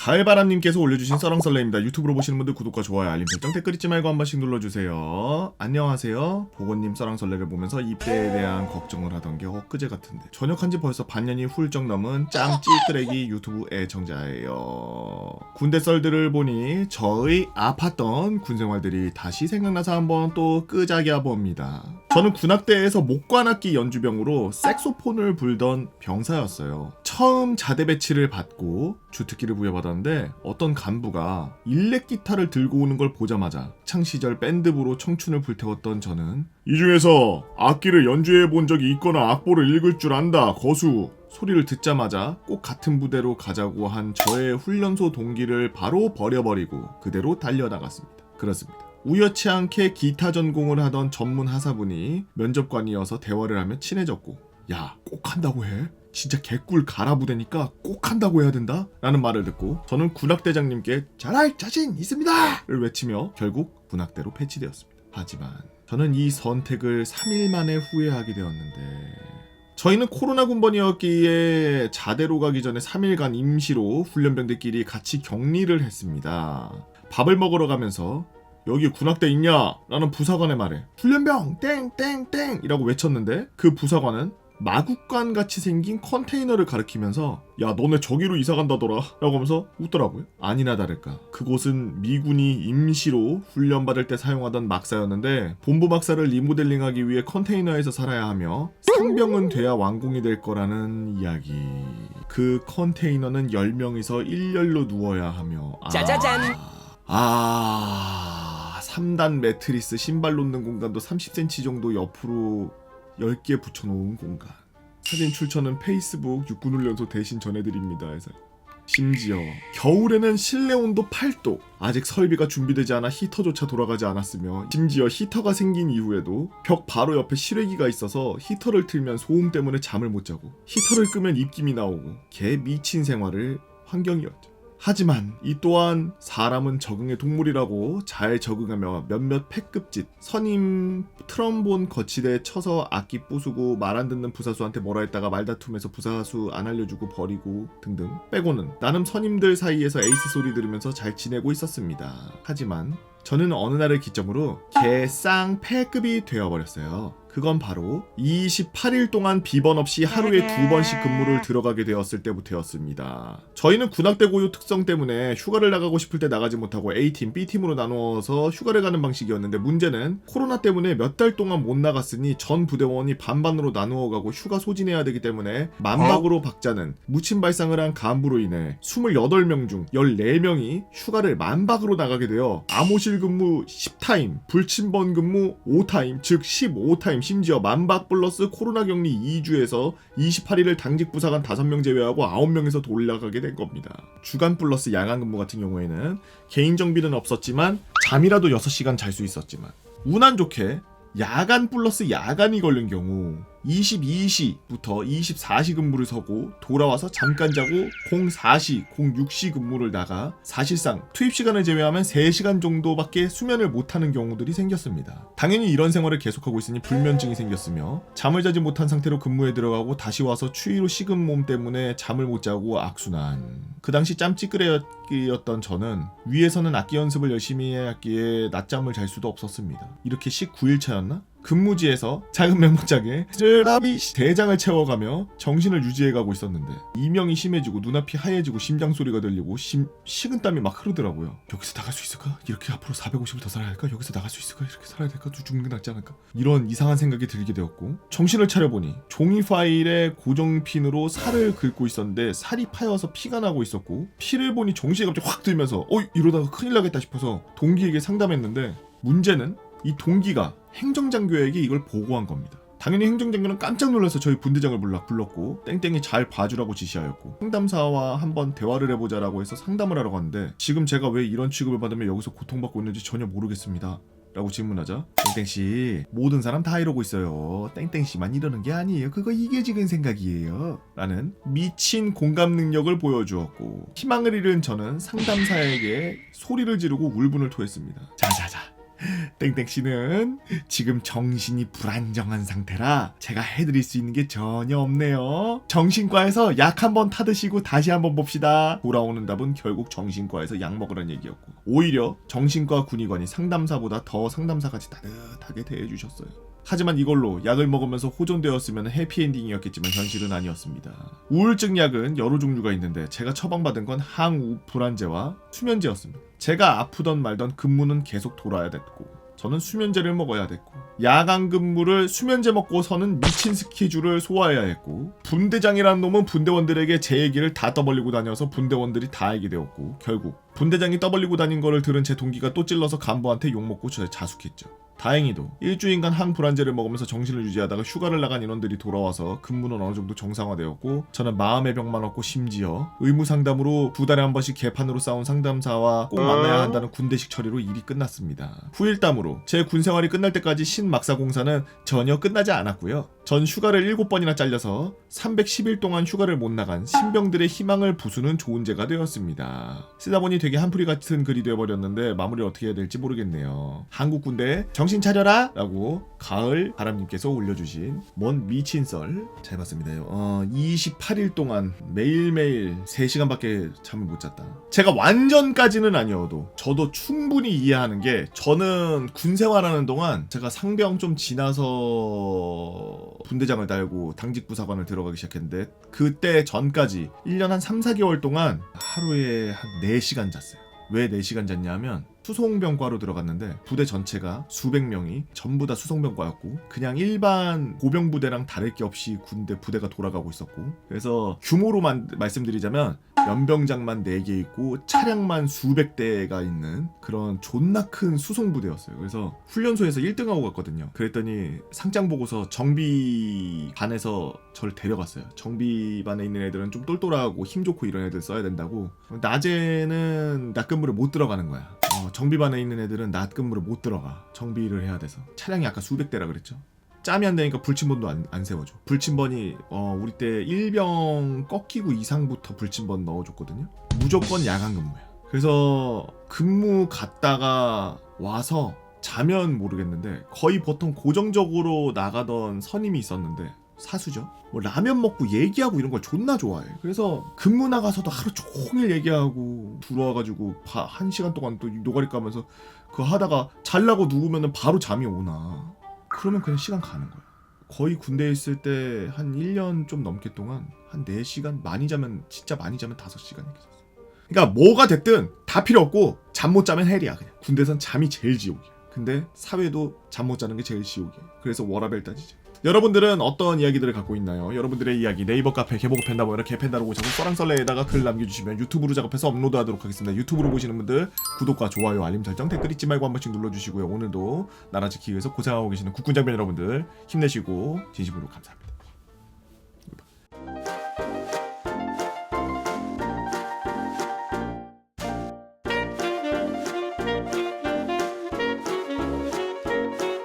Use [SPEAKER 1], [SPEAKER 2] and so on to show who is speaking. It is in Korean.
[SPEAKER 1] 가을바람님께서 올려주신 썰렁썰레입니다. 유튜브로 보시는 분들 구독과 좋아요, 알림 설정, 댓글 잊지 말고 한 번씩 눌러주세요. 안녕하세요. 보건님 썰렁썰레를 보면서 입대에 대한 걱정을 하던 게 엊그제 같은데 전역한 지 벌써 반년이 훌쩍 넘은 짱 찌끄레기 유튜브 애청자예요. 군대 썰들을 보니 저의 아팠던 군생활들이 다시 생각나서 한번 또 끄자기야 봅니다. 저는 군악대에서 목관악기 연주병으로 색소폰을 불던 병사였어요. 처음 자대 배치를 받고 주특기를 부여받았는데 어떤 간부가 일렉 기타를 들고 오는 걸 보자마자 창시절 밴드부로 청춘을 불태웠던 저는 이 중에서 악기를 연주해 본 적이 있거나 악보를 읽을 줄 안다 거수 소리를 듣자마자 꼭 같은 부대로 가자고 한 저의 훈련소 동기를 바로 버려버리고 그대로 달려나갔습니다. 그렇습니다. 우연치 않게 기타 전공을 하던 전문 하사분이 면접관이어서 대화를 하며 친해졌고 야, 꼭 한다고 해? 진짜 개꿀 가라부대니까 꼭 한다고 해야 된다? 라는 말을 듣고 저는 군악대장님께 잘할 자신 있습니다! 를 외치며 결국 군악대로 배치되었습니다. 하지만 저는 이 선택을 3일 만에 후회하게 되었는데 저희는 코로나 군번이었기에 자대로 가기 전에 3일간 임시로 훈련병들끼리 같이 격리를 했습니다. 밥을 먹으러 가면서 여기 군악대 있냐? 라는 부사관의 말에 훈련병 땡땡땡 이라고 외쳤는데 그 부사관은 마국간 같이 생긴 컨테이너를 가리키면서 야 너네 저기로 이사간다더라 라고 하면서 웃더라고요. 아니나 다를까 그곳은 미군이 임시로 훈련받을 때 사용하던 막사였는데 본부 막사를 리모델링하기 위해 컨테이너에서 살아야 하며 상병은 돼야 완공이 될 거라는 이야기. 그 컨테이너는 10명이서 일렬로 누워야 하며
[SPEAKER 2] 짜자잔
[SPEAKER 1] 3단 매트리스 신발 놓는 공간도 30cm 정도 옆으로 10개 붙여놓은 공간. 사진 출처는 페이스북 육군훈련소 대신 전해드립니다 해서. 심지어 겨울에는 실내 온도 8도 아직 설비가 준비되지 않아 히터조차 돌아가지 않았으며 심지어 히터가 생긴 이후에도 벽 바로 옆에 실외기가 있어서 히터를 틀면 소음 때문에 잠을 못 자고 히터를 끄면 입김이 나오고 개 미친 생활을 환경이었죠. 하지만 이 또한 사람은 적응의 동물이라고 잘 적응하며 몇몇 패급짓 선임 트럼본 거치대에 쳐서 악기 부수고 말 안 듣는 부사수한테 뭐라 했다가 말다툼해서 부사수 안 알려주고 버리고 등등 빼고는 나름 선임들 사이에서 에이스 소리 들으면서 잘 지내고 있었습니다. 하지만 저는 어느 날을 기점으로 개쌍 패급이 되어버렸어요. 그건 바로 28일 동안 비번 없이 하루에 2번씩 근무를 들어가게 되었을 때부터였습니다. 저희는 군악대 고유 특성 때문에 휴가를 나가고 싶을 때 나가지 못하고 A팀, B팀으로 나누어서 휴가를 가는 방식이었는데 문제는 코로나 때문에 몇 달 동안 못 나갔으니 전 부대원이 반반으로 나누어 가고 휴가 소진해야 되기 때문에 만박으로 박자는 무침 발상을 한 간부로 인해 28명 중 14명이 휴가를 만박으로 나가게 되어 암호실 근무 10타임, 불침번 근무 5타임, 즉 15타임 심지어 만박 플러스 코로나 격리 2주에서 28일을 당직 부사관 5명 제외하고 9명에서 돌아가게 된 겁니다. 주간 플러스 야간 근무 같은 경우에는 개인 정비는 없었지만 잠이라도 6시간 잘 수 있었지만 운안 좋게 야간 플러스 야간이 걸린 경우 22시부터 24시 근무를 서고 돌아와서 잠깐 자고 04시, 06시 근무를 나가 사실상 투입 시간을 제외하면 3시간 정도밖에 수면을 못하는 경우들이 생겼습니다. 당연히 이런 생활을 계속하고 있으니 불면증이 생겼으며 잠을 자지 못한 상태로 근무에 들어가고 다시 와서 추위로 식은 몸 때문에 잠을 못 자고 악순환. 그 당시 짬찌끄레였던 저는 위에서는 악기 연습을 열심히 했기에 낮잠을 잘 수도 없었습니다. 이렇게 19일차였나? 근무지에서 작은 메모장에 대장을 채워가며 정신을 유지해가고 있었는데 이명이 심해지고 눈앞이 하얘지고 심장 소리가 들리고 식은땀이 막 흐르더라고요. 여기서 나갈 수 있을까? 이렇게 앞으로 450을 더 살아야 할까? 여기서 나갈 수 있을까? 이렇게 살아야 될까? 죽는 게 낫지 않을까? 이런 이상한 생각이 들게 되었고 정신을 차려보니 종이 파일에 고정핀으로 살을 긁고 있었는데 살이 파여서 피가 나고 있었고 피를 보니 정신이 갑자기 확 들면서 이러다가 큰일 나겠다 싶어서 동기에게 상담했는데 문제는 이 동기가 행정장교에게 이걸 보고한 겁니다. 당연히 행정장교는 깜짝 놀라서 저희 분대장을 불렀고 땡땡이 잘 봐주라고 지시하였고 상담사와 한번 대화를 해보자라고 해서 상담을 하러 갔는데 지금 제가 왜 이런 취급을 받으며 여기서 고통받고 있는지 전혀 모르겠습니다 라고 질문하자 땡땡씨 모든 사람 다 이러고 있어요. 땡땡씨만 이러는 게 아니에요. 그거 이계적인 생각이에요 라는 미친 공감 능력을 보여주었고 희망을 잃은 저는 상담사에게 소리를 지르고 울분을 토했습니다. 자자자 땡땡씨는 지금 정신이 불안정한 상태라 제가 해드릴 수 있는 게 전혀 없네요. 정신과에서 약 한번 타드시고 다시 한번 봅시다. 돌아오는 답은 결국 정신과에서 약 먹으란 얘기였고, 오히려 정신과 군의관이 상담사보다 더 상담사같이 따뜻하게 대해주셨어요. 하지만 이걸로 약을 먹으면서 호전되었으면 해피엔딩이었겠지만 현실은 아니었습니다. 우울증 약은 여러 종류가 있는데 제가 처방받은 건 항우 불안제와 수면제였습니다. 제가 아프던 말던 근무는 계속 돌아야 됐고 저는 수면제를 먹어야 됐고, 야간 근무를 수면제 먹고서는 미친 스케줄을 소화해야 했고, 분대장이라는 놈은 분대원들에게 제 얘기를 다 떠벌리고 다녀서 분대원들이 다 알게 되었고, 결국 분대장이 떠벌리고 다닌 거를 들은 제 동기가 또 찔러서 간부한테 욕먹고 저에 자숙했죠. 다행히도 일주일간 항불안제를 먹으면서 정신을 유지하다가 휴가를 나간 인원들이 돌아와서 근무는 어느 정도 정상화되었고, 저는 마음의 병만 얻고 심지어 의무상담으로 2달에 한 번씩 개판으로 싸운 상담사와 꼭 만나야 한다는 군대식 처리로 일이 끝났습니다. 후일담으로 제 군생활이 끝날 때까지 신막사공사는 전혀 끝나지 않았고요. 전 휴가를 7번이나 잘려서 310일 동안 휴가를 못 나간 신병들의 희망을 부수는 조은제가 되었습니다. 쓰다 보니 되게 한풀이 같은 글이 되어버렸는데 마무리를 어떻게 해야 될지 모르겠네요. 한국 군대 정신 차려라! 라고 가을 바람님께서 올려주신 뭔 미친 썰 잘 봤습니다요. 28일 동안 매일매일 3시간밖에 잠을 못 잤다. 제가 완전까지는 아니어도 저도 충분히 이해하는 게, 저는 군 생활하는 동안 제가 상병 좀 지나서 분대장을 달고 당직부사관을 들어가기 시작했는데, 그때 전까지 1년 한 3-4개월 동안 하루에 한 4시간 잤어요. 왜 4시간 잤냐면 수송병과로 들어갔는데 부대 전체가 수백 명이 전부 다 수송병과였고, 그냥 일반 보병부대랑 다를 게 없이 부대가 돌아가고 있었고, 그래서 규모로만 말씀드리자면 연병장만 4개 있고 차량만 수백 대가 있는 그런 존나 큰 수송부대였어요. 그래서 훈련소에서 1등하고 갔거든요. 그랬더니 상장 보고서 정비반에서 저를 데려갔어요. 정비반에 있는 애들은 좀 똘똘하고 힘 좋고 이런 애들 써야 된다고. 낮에는 낮근무를 못 들어가는 거야. 정비반에 있는 애들은 낮근무를 못 들어가. 정비를 해야 돼서. 차량이 아까 수백 대라 그랬죠. 짬이 안 되니까 불침번도 안 세워줘. 불침번이 우리 때 1병 꺾이고 이상부터 불침번 넣어줬거든요. 무조건 야간 근무야. 그래서 근무 갔다가 와서 자면 모르겠는데 거의 보통 고정적으로 나가던 선임이 있었는데, 사수죠. 뭐 라면 먹고 얘기하고 이런 걸 존나 좋아해. 그래서 근무 나가서도 하루 종일 얘기하고 들어와가지고 1시간 동안 또 노가리 까면서 그거 하다가 잘라고 누우면 바로 잠이 오나. 그러면 그냥 시간 가는 거야. 거의 군대에 있을 때 한 1년 좀 넘게 동안 한 4시간, 많이 자면 진짜 많이 자면 5시간 이렇게 잤어. 그러니까 뭐가 됐든 다 필요 없고 잠 못 자면 헬이야. 그냥 군대에선 잠이 제일 지옥이야. 근데 사회도 잠 못 자는 게 제일 지옥이야. 그래서 워라벨 따지죠. 여러분들은 어떤 이야기들을 갖고 있나요? 여러분들의 이야기 네이버 카페 개보고 팬다 뭐 이렇게 팬다로 오셔서 썰랑썰레에다가 글 남겨주시면 유튜브로 작업해서 업로드하도록 하겠습니다. 유튜브로 보시는 분들 구독과 좋아요, 알림 설정, 댓글 잊지 말고 한 번씩 눌러주시고요. 오늘도 나라 지키기 위해서 고생하고 계시는 국군장병 여러분들 힘내시고 진심으로 감사합니다.